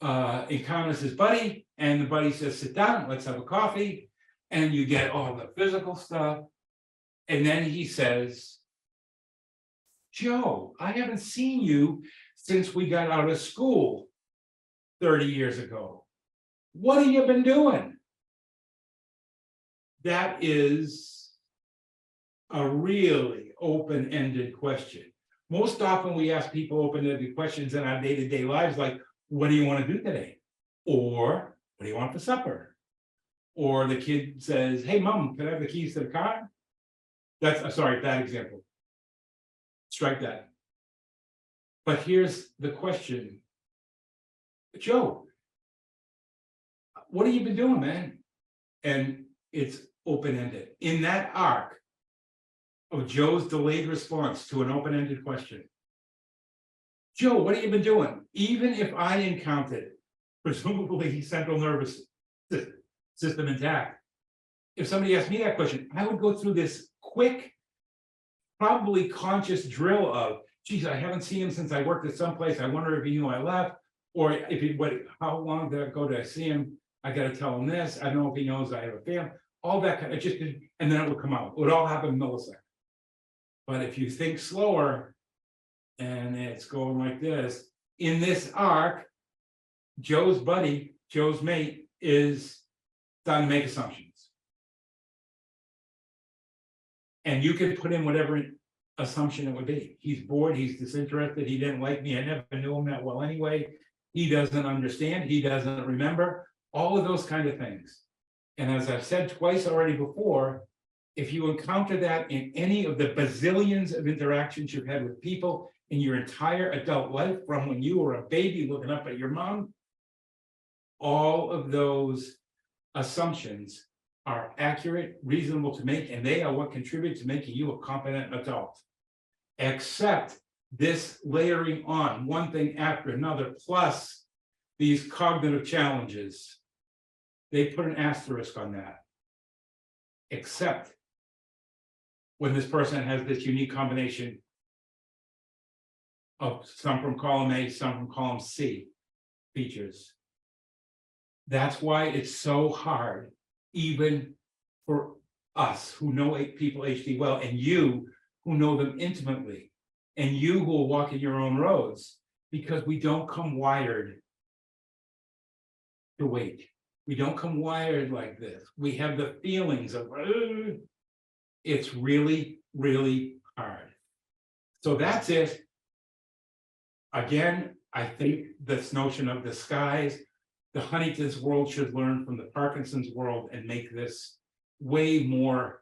encounters his buddy, and the buddy says, sit down, let's have a coffee, and you get all the physical stuff. And then he says, Joe, I haven't seen you since we got out of school 30 years ago. What have you been doing? That is a really open-ended question. Most often we ask people open-ended questions in our day-to-day lives, like, what do you want to do today? Or what do you want for supper? Or the kid says, hey, mom, can I have the keys to the car? That's, sorry, bad example. Strike that. But here's the question. Joe, what have you been doing, man? And it's open-ended. In that arc of Joe's delayed response to an open-ended question, Joe, what have you been doing? Even if I encountered, presumably central nervous system intact, if somebody asked me that question, I would go through this quick, probably conscious drill of, geez, I haven't seen him since I worked at someplace. I wonder if he knew I left, or if he, how long did I go to see him? I got to tell him this. I don't know if he knows I have a family. All that kind of just, and then it would come out. It would all happen in milliseconds. But if you think slower, and it's going like this, in this arc, Joe's buddy, Joe's mate, is starting to make assumptions. And you can put in whatever assumption it would be. He's bored, he's disinterested, he didn't like me, I never knew him that well anyway. He doesn't understand, he doesn't remember, all of those kind of things. And as I've said twice already before, if you encounter that in any of the bazillions of interactions you've had with people in your entire adult life, from when you were a baby looking up at your mom, all of those assumptions are accurate, reasonable to make, and they are what contribute to making you a competent adult. Except this layering on one thing after another, plus these cognitive challenges, they put an asterisk on that. Except when this person has this unique combination of some from column A, some from column C features. That's why it's so hard, even for us who know people HD well, and you who know them intimately, and you who are walking your own roads, because we don't come wired to wait. We don't come wired like this. We have the feelings of, it's really, really hard. So that's it. Again, I think this notion of the skies, the Huntington's world should learn from the Parkinson's world and make this way more,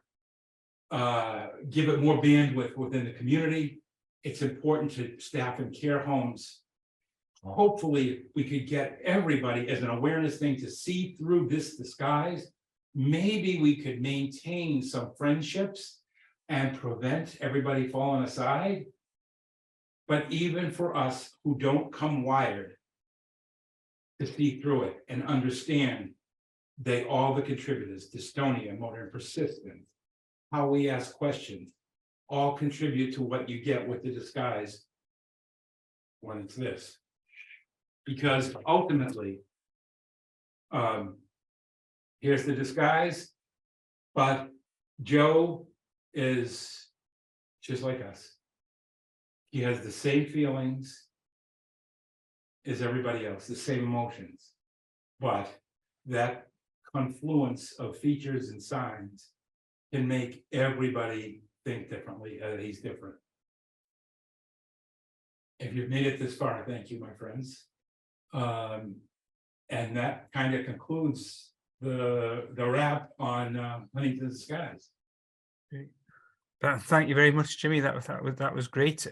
give it more bandwidth within the community. It's important to staff and care homes. Hopefully, we could get everybody as an awareness thing to see through this disguise. Maybe we could maintain some friendships and prevent everybody falling aside. But even for us who don't come wired to see through it and understand they all the contributors, dystonia, motor persistence, how we ask questions, all contribute to what you get with the disguise when it's this. Because ultimately, here's the disguise, but Joe is just like us. He has the same feelings as everybody else, the same emotions, but that confluence of features and signs can make everybody think differently, he's different. If you've made it this far, thank you, my friends. And that kind of concludes the wrap on Huntington's disguise. Thank you very much, Jimmy. That was great.